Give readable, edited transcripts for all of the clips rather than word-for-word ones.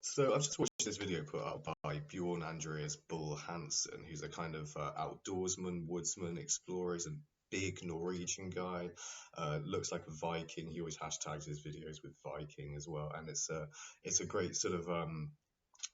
So I've just watched this video put up by Bjorn-Andreas Bull Hansen, who's a kind of outdoorsman, woodsman, explorer. He's a big Norwegian guy. Looks like a Viking. He always hashtags his videos with Viking as well, and it's a great sort of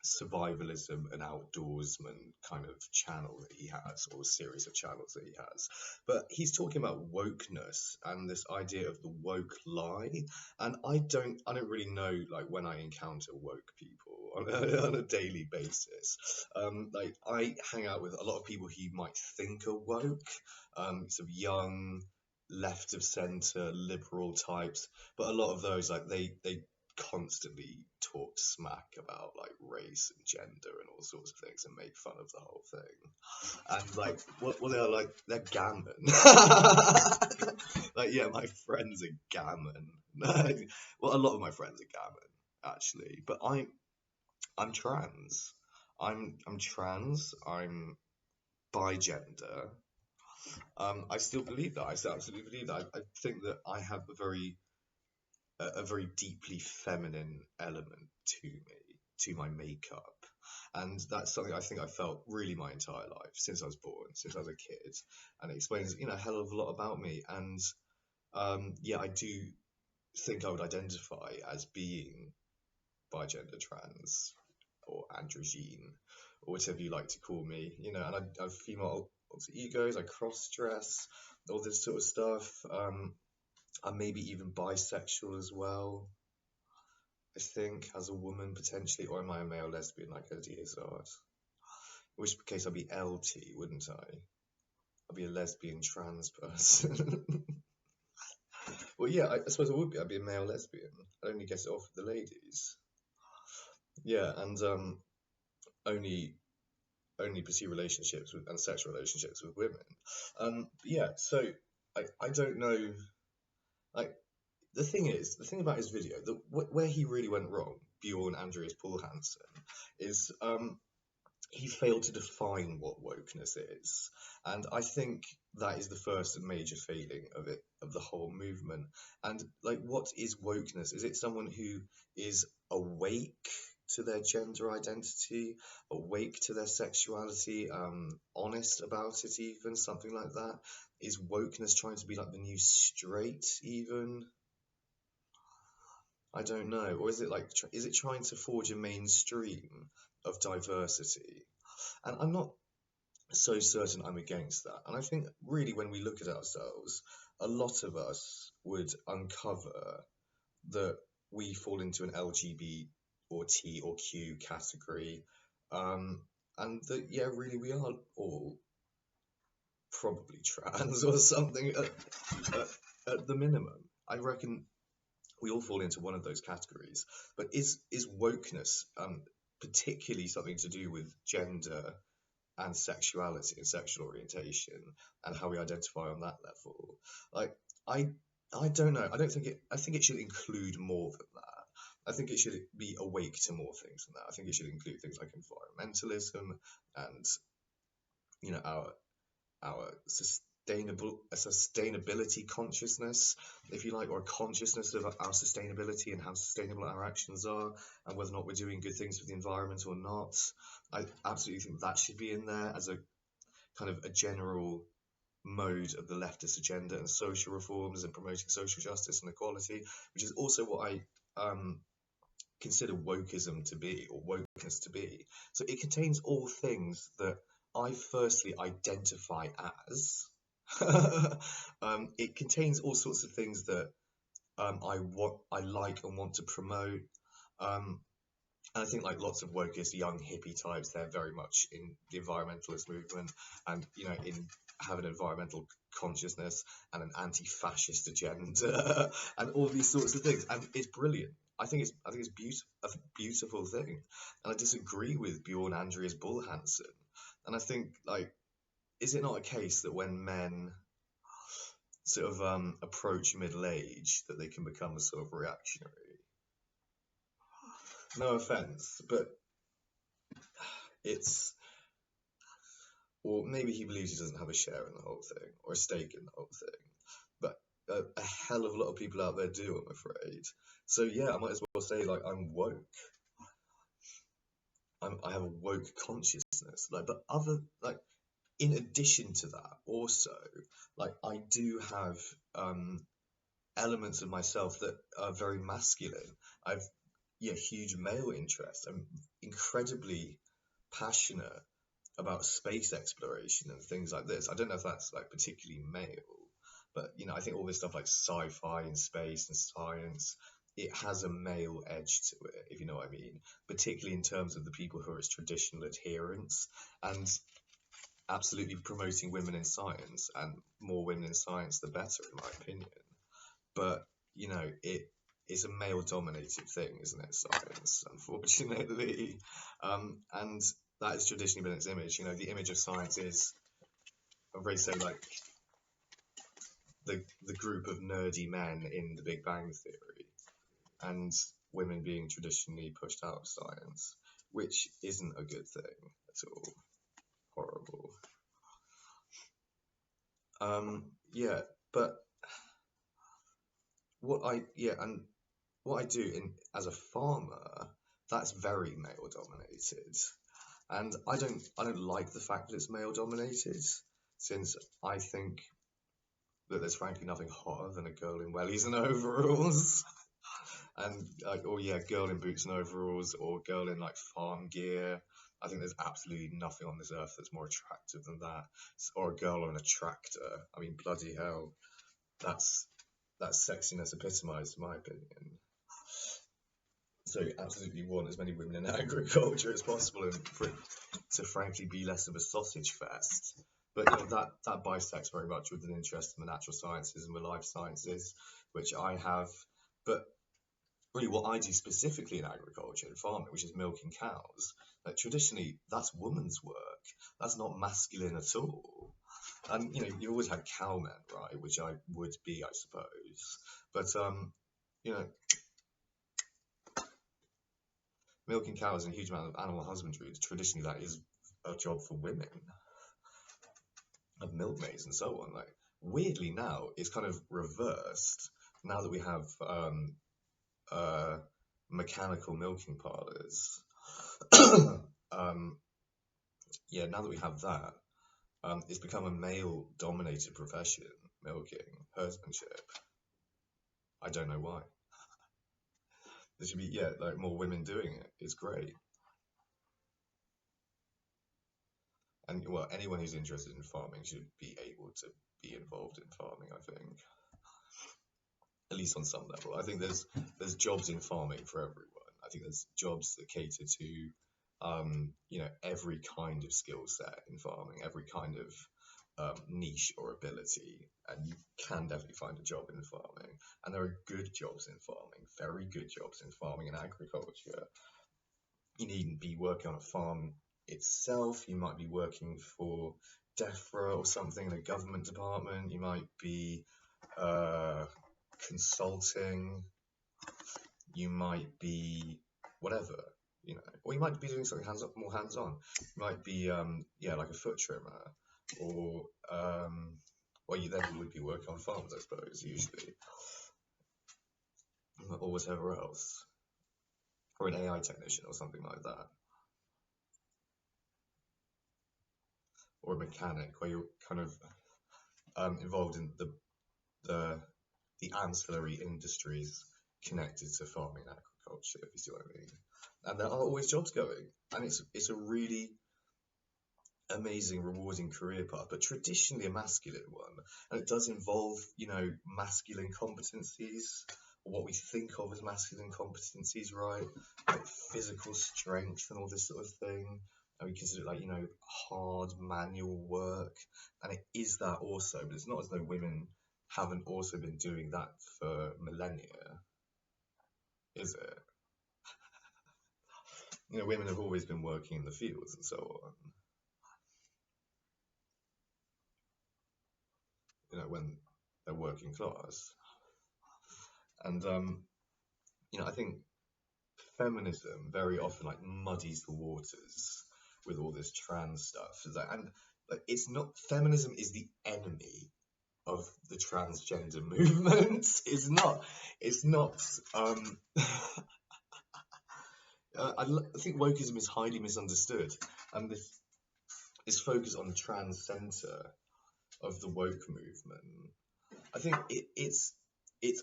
survivalism and outdoorsman kind of channel that he has, or series of channels that he has. But he's talking about wokeness and this idea of the woke lie. And I don't really know, like, when I encounter woke people on a daily basis. Like, I hang out with a lot of people who you might think are woke, sort of young, left of center, liberal types. But a lot of those, like, they constantly talk smack about like race and gender and all sorts of things and make fun of the whole thing. And like, what they're like, they're gammon. Like, yeah, my friends are gammon. Well, a lot of my friends are gammon actually, but I'm trans. I'm trans. I'm bigender. I still believe that. I still absolutely believe that. I think that I have a very deeply feminine element to me, to my makeup. And that's something I think I felt really my entire life, since I was born, since I was a kid. And it explains, a hell of a lot about me. And yeah, I do think I would identify as being bigender, trans, or androgyne, or whatever you like to call me, and I have female alter egos, I cross dress, all this sort of stuff. I'm maybe even bisexual as well, I think, as a woman potentially, or am I a male lesbian like Hazard? In which case I'd be LT, wouldn't I? I'd be a lesbian trans person. Well, yeah, I suppose I would be. I'd be a male lesbian. I'd only get it off with the ladies. Yeah, and only pursue relationships with and sexual relationships with women. Yeah, so I don't know. Like, the thing about his video, where he really went wrong, Bjorn-Andreas Bull Hansen, is he failed to define what wokeness is. And I think that is the first major failing of the whole movement. And like, what is wokeness? Is it someone who is awake to their gender identity, awake to their sexuality, honest about it, even something like that? Is wokeness trying to be like the new straight, even? I don't know. Or is it like, is it trying to forge a mainstream of diversity? And I'm not so certain I'm against that. And I think really when we look at ourselves, a lot of us would uncover that we fall into an LGBT or T or Q category. And that, yeah, really we are all probably trans or something at the minimum. I reckon we all fall into one of those categories. But is wokeness particularly something to do with gender and sexuality and sexual orientation and how we identify on that level? Like, I don't know. I think it should include more than that. I think it should be awake to more things than that. I think it should include things like environmentalism and our sustainability consciousness, if you like, or a consciousness of our sustainability and how sustainable our actions are, and whether or not we're doing good things for the environment or not. I absolutely think that should be in there as a kind of a general mode of the leftist agenda and social reforms and promoting social justice and equality, which is also what I consider wokeism to be, or wokeness to be. So it contains all things that I firstly identify as. It contains all sorts of things that I like and want to promote. And I think, like, lots of wokeist young hippie types, they're very much in the environmentalist movement, and in have an environmental consciousness and an anti-fascist agenda and all these sorts of things, and it's brilliant. I think it's a beautiful thing, and I disagree with Bjorn-Andreas Bull Hansen. And I think, like, is it not a case that when men sort of approach middle age, that they can become a sort of reactionary? No offense, but it's, or maybe he believes he doesn't have a share in the whole thing or a stake in the whole thing, but a hell of a lot of people out there do, I'm afraid. So yeah, I might as well say, like, I'm woke. I have a woke consciousness. Like, but other like in addition to that, also like I do have elements of myself that are very masculine. I've huge male interest. I'm incredibly passionate about space exploration and things like this. I don't know if that's like particularly male, but I think all this stuff like sci-fi and space and science, it has a male edge to it, if you know what I mean, particularly in terms of the people who are its traditional adherents, and absolutely promoting women in science, and more women in science the better, in my opinion. But it's a male dominated thing, isn't it, science, unfortunately. And that has traditionally been its image. The image of science is, I'm very say, like the group of nerdy men in the Big Bang Theory, and women being traditionally pushed out of science, which isn't a good thing at all. Horrible. Yeah, but what I do as a farmer, that's very male dominated. And I don't like the fact that it's male dominated, since I think that there's frankly nothing hotter than a girl in wellies and overalls. And like, oh yeah, girl in boots and overalls, or girl in like farm gear. I think there's absolutely nothing on this earth that's more attractive than that. Or a girl on a tractor. I mean, bloody hell, that's sexiness epitomized, in my opinion. So you absolutely want as many women in agriculture as possible, and for it to frankly be less of a sausage fest. But that bisects very much with an interest in the natural sciences and the life sciences, which I have. But really, what I do specifically in agriculture and farming, which is milking cows, like traditionally, that's woman's work. That's not masculine at all. And you always had cowmen, right? Which I would be, I suppose. But you know, milking cows and a huge amount of animal husbandry, traditionally that is a job for women, of milkmaids and so on. Like, weirdly now, it's kind of reversed. Now that we have mechanical milking parlors, now that we have that, it's become a male-dominated profession, milking, husbandship. I don't know why. There should be, like more women doing it. It's great. And well, anyone who's interested in farming should be able to be involved in farming, I think. At least on some level. I think there's jobs in farming for everyone. I think there's jobs that cater to every kind of skill set in farming, every kind of niche or ability, and you can definitely find a job in farming. And there are good jobs in farming, very good jobs in farming and agriculture. You needn't be working on a farm itself. You might be working for DEFRA or something in a government department. You might be consulting. You might be whatever, or you might be doing something more hands-on. You might be like a foot trimmer, or you then would be working on farms, I suppose, usually, or whatever else, or an AI technician or something like that, or a mechanic, where you're kind of involved in the ancillary industries connected to farming and agriculture, if you see what I mean. And there are always jobs going, and it's a really amazing, rewarding career path, but traditionally a masculine one. And it does involve, masculine competencies, or what we think of as masculine competencies, right? Like physical strength and all this sort of thing. And we consider it like, hard manual work. And it is that also, but it's not as though women haven't also been doing that for millennia, is it? Women have always been working in the fields and so on. When they're working class. And I think feminism very often like muddies the waters with all this trans stuff. And like, it's not, feminism is the enemy of the transgender movement. It's not I think wokeism is highly misunderstood, and this focus on the trans center of the woke movement, I think it's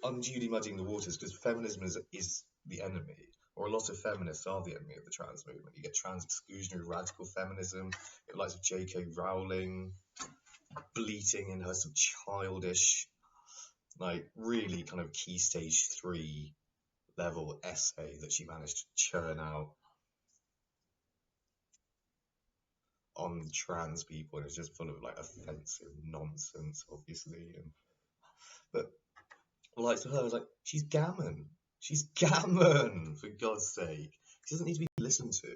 unduly muddying the waters because feminism is the enemy, or a lot of feminists are the enemy of the trans movement. You get trans exclusionary radical feminism, the likes of J.K. Rowling bleating in her some childish, like really kind of key stage 3 level essay that she managed to churn out on trans people, and it's just full of like offensive nonsense, obviously. But like to her, I was like, she's gammon. She's gammon, for God's sake. She doesn't need to be listened to.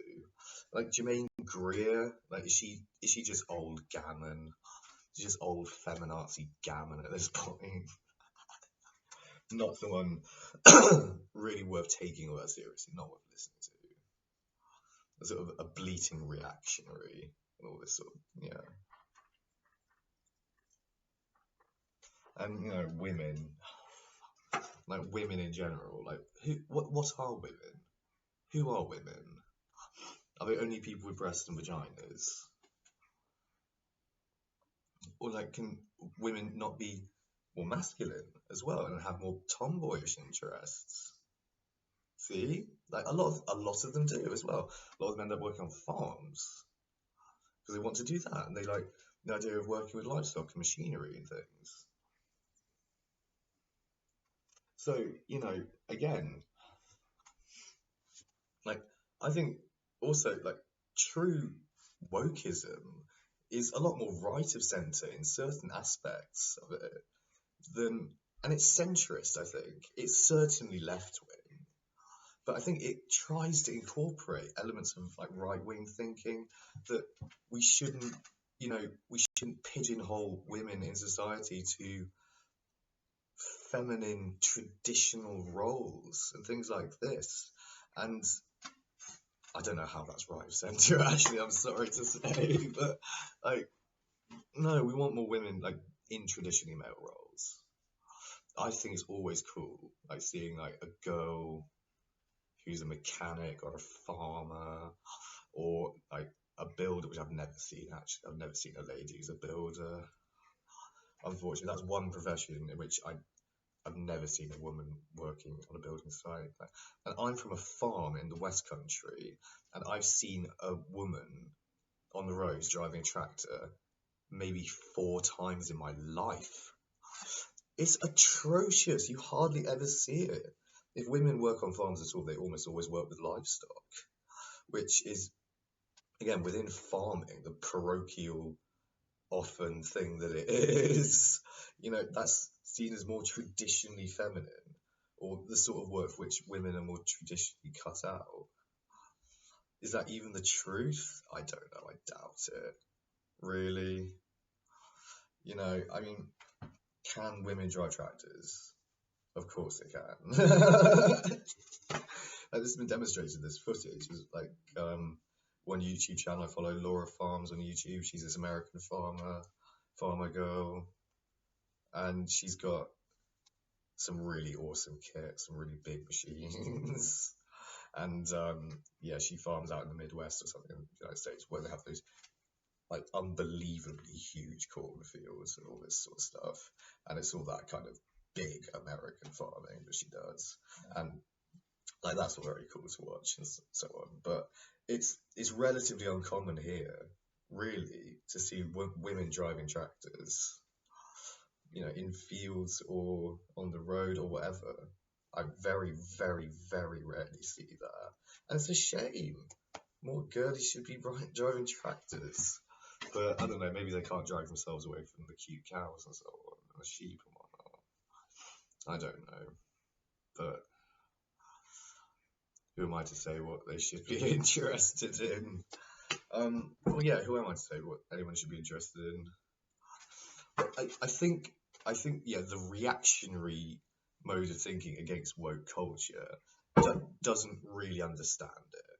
Like Jermaine Greer, like is she just old gammon? She's just old feminazi gammon at this point. Not someone really worth taking all that seriously, not worth listening to. A sort of a bleating reactionary and all this sort of, yeah. And women, like women in general, like what are women? Who are women? Are they only people with breasts and vaginas? Or like, can women not be more masculine as well and have more tomboyish interests? See, like a lot of them do as well. A lot of them end up working on farms because they want to do that, and they like the idea of working with livestock and machinery and things. So again, like I think also like true wokeism is a lot more right of centre in certain aspects of it than, and it's centrist. I think it's certainly left wing, but I think it tries to incorporate elements of like right wing thinking that we shouldn't, we shouldn't pigeonhole women in society to feminine traditional roles and things like this. And I don't know how that's right of centre, actually, I'm sorry to say, but like, no, we want more women like in traditionally male roles. I think it's always cool, like seeing like a girl who's a mechanic or a farmer or like a builder, which I've never seen actually. I've never seen a lady who's a builder. Unfortunately, that's one profession in which I've never seen a woman working on a building site. And I'm from a farm in the West Country, and I've seen a woman on the roads driving a tractor maybe 4 times in my life. It's atrocious. You hardly ever see it. If women work on farms at all, they almost always work with livestock, which is, again, within farming, the parochial often thing that it is. That's seen as more traditionally feminine, or the sort of work for which women are more traditionally cut out. Is that even the truth? I don't know. I doubt it. Really? I mean, can women drive tractors? Of course they can. This has been demonstrated, this footage. There's like one YouTube channel I follow, Laura Farms on YouTube. She's this American farmer girl, and she's got some really awesome kit, some really big machines. And she farms out in the Midwest or something in the United States where they have those like unbelievably huge cornfields and all this sort of stuff. And it's all that kind of big American farming that she does. And like that's all very cool to watch and so on. But it's relatively uncommon here, really, to see women driving tractors, in fields or on the road or whatever. I very, very, very rarely see that. And it's a shame. More girlies should be driving tractors. But I don't know, maybe they can't drive themselves away from the cute cows and so on, and the sheep and whatnot. I don't know. But who am I to say what they should be interested in? Who am I to say what anyone should be interested in? But I think, the reactionary mode of thinking against woke culture doesn't really understand it,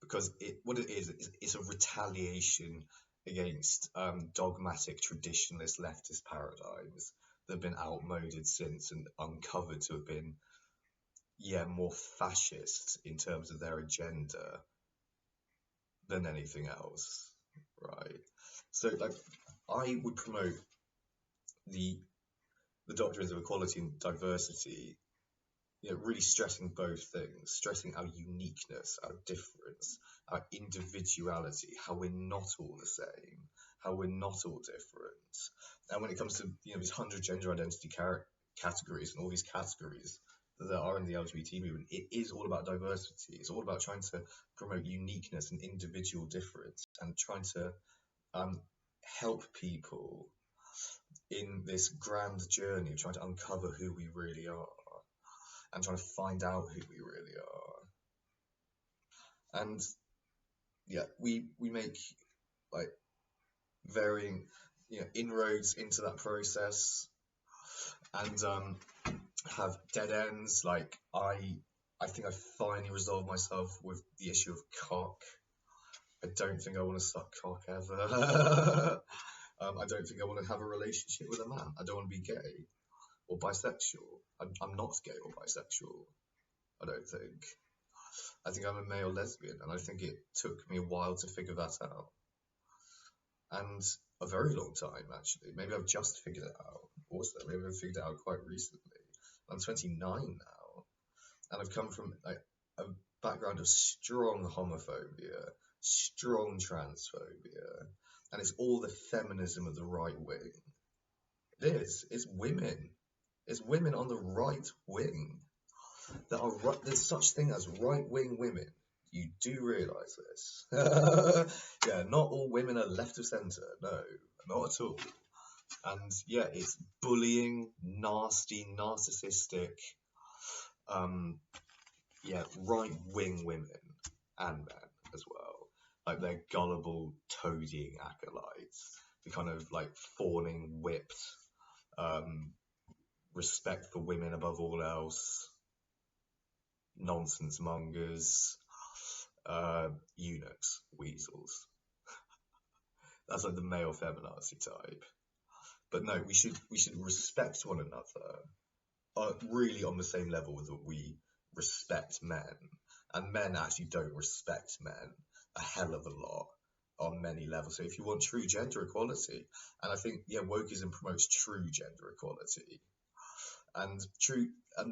because what it is a retaliation against dogmatic traditionalist leftist paradigms that have been outmoded since and uncovered to have been more fascist in terms of their agenda than anything else, right? So like, I would promote the doctrines of equality and diversity, really stressing both things, stressing our uniqueness, our difference, our individuality, how we're not all the same, how we're not all different. And when it comes to these 100 gender identity categories and all these categories that are in the LGBT movement, it is all about diversity. It's all about trying to promote uniqueness and individual difference, and trying to help people in this grand journey of trying to uncover who we really are and trying to find out who we really are. And we make like varying inroads into that process, and have dead ends. Like, I think I finally resolved myself with the issue of cock. I don't think I want to suck cock ever. I don't think I want to have a relationship with a man. I don't want to be gay or bisexual. I'm not gay or bisexual, I don't think. I think I'm a male lesbian, and I think it took me a while to figure that out. And a very long time, actually. Maybe I've just figured it out. Also, maybe I've figured it out quite recently. I'm 29 now, and I've come from a background of strong homophobia, strong transphobia, and it's all the feminism of the right wing. It is. It's women. It's women on the right wing that are right. There's such thing as right-wing women. You do realise this. Yeah, not all women are left of centre. No, not at all. And it's bullying, nasty, narcissistic, right-wing women and men as well. Like, they're gullible, toadying acolytes, the kind of like fawning, whipped, respect for women above all else, nonsense mongers, eunuchs, weasels. That's like the male feminazi type. But no, we should respect one another, really on the same level that we respect men. And men actually don't respect men a hell of a lot on many levels. So if you want true gender equality, and I think wokeism promotes true gender equality, and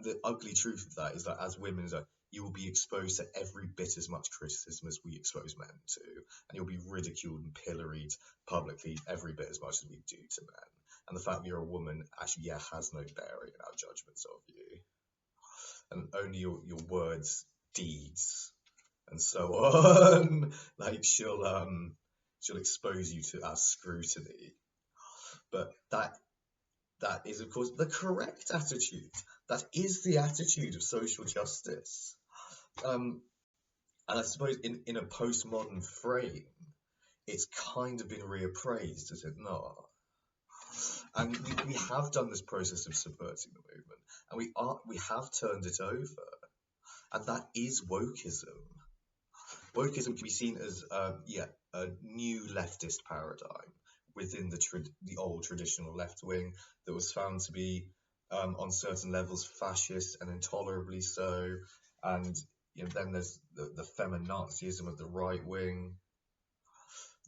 the ugly truth of that is that as women, you will be exposed to every bit as much criticism as we expose men to, and you'll be ridiculed and pilloried publicly every bit as much as we do to men. And the fact that you're a woman actually has no bearing in our judgments of you, and only your words, deeds, and so on, like she'll expose you to our scrutiny. But that is, of course, the correct attitude. That is the attitude of social justice. And I suppose in a postmodern frame, it's kind of been reappraised, is it not? And we have done this process of subverting the movement, and we have turned it over, and that is wokeism. Wokeism can be seen as a new leftist paradigm within the old traditional left wing that was found to be on certain levels fascist and intolerably so, and then there's the feminazism of the right wing,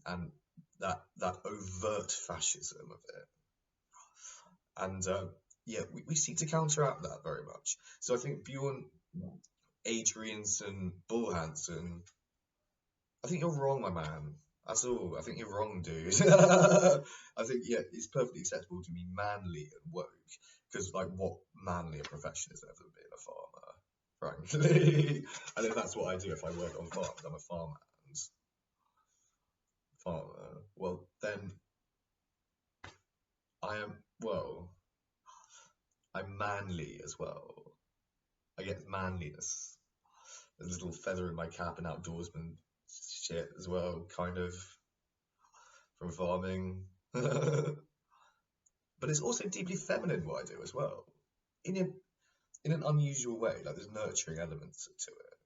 and that overt fascism of it. And we seek to counteract that very much. So I think Bjorn-Andreas Bull Hansen, I think you're wrong, my man. That's all. I think you're wrong, dude. I think it's perfectly acceptable to be manly and woke, because like, what manlier profession has ever been a farmer, frankly? And if that's what I do, if I work on farms, I'm a farmhand. Farmer. Well, then I'm manly as well. I get manliness, a little feather in my cap and outdoorsman shit as well, kind of, from farming. But it's also deeply feminine what I do as well, in an unusual way. Like, there's nurturing elements to it.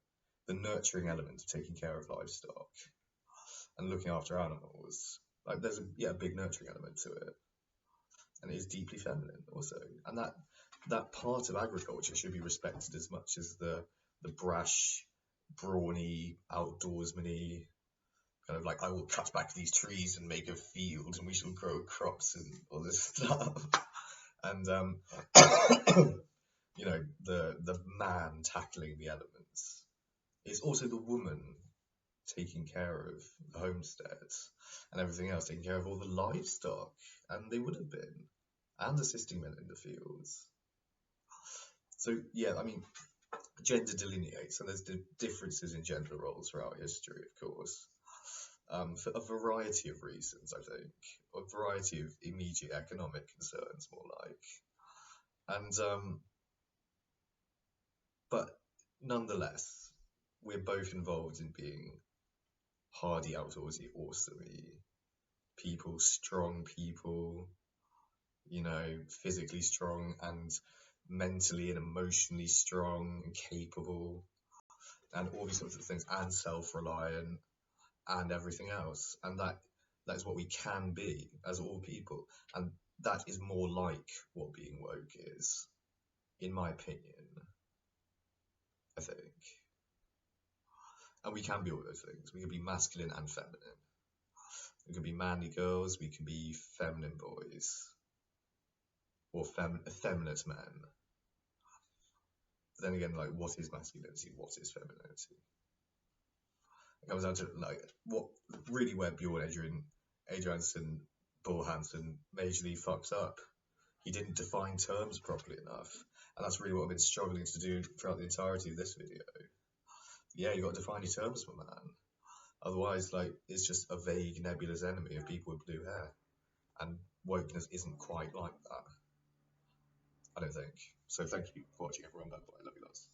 The nurturing element of taking care of livestock and looking after animals. Like, there's a big nurturing element to it, and it is deeply feminine also. And that part of agriculture should be respected as much as the brash, brawny, outdoorsman-y kind of like, I will cut back these trees and make a field, and we shall grow crops and all this stuff. And the man tackling the elements. It's also the woman taking care of the homesteads and everything else, taking care of all the livestock, and they would have been, and assisting men in the fields. So yeah, I mean, gender delineates, and there's differences in gender roles throughout history, of course, for a variety of reasons. I think a variety of immediate economic concerns, more like, and but nonetheless, we're both involved in being hardy, outdoorsy, awesome people, strong people, physically strong and mentally and emotionally strong and capable, and all these sorts of things, and self-reliant, and everything else. And that is what we can be as all people. And that is more like what being woke is, in my opinion, I think. And we can be all those things. We can be masculine and feminine. We can be manly girls, we can be feminine boys, or effeminate men. But then again, like, what is masculinity? What is femininity? It comes down to like what really where Bjorn-Andreas Bull Hansen majorly fucks up. He didn't define terms properly enough, and that's really what I've been struggling to do throughout the entirety of this video. Yeah, you got to define your terms, my man. Otherwise, like, it's just a vague, nebulous enemy of people with blue hair, and wokeness isn't quite like that. I don't think. So thank you for watching, everyone. Bye bye. I love you lots.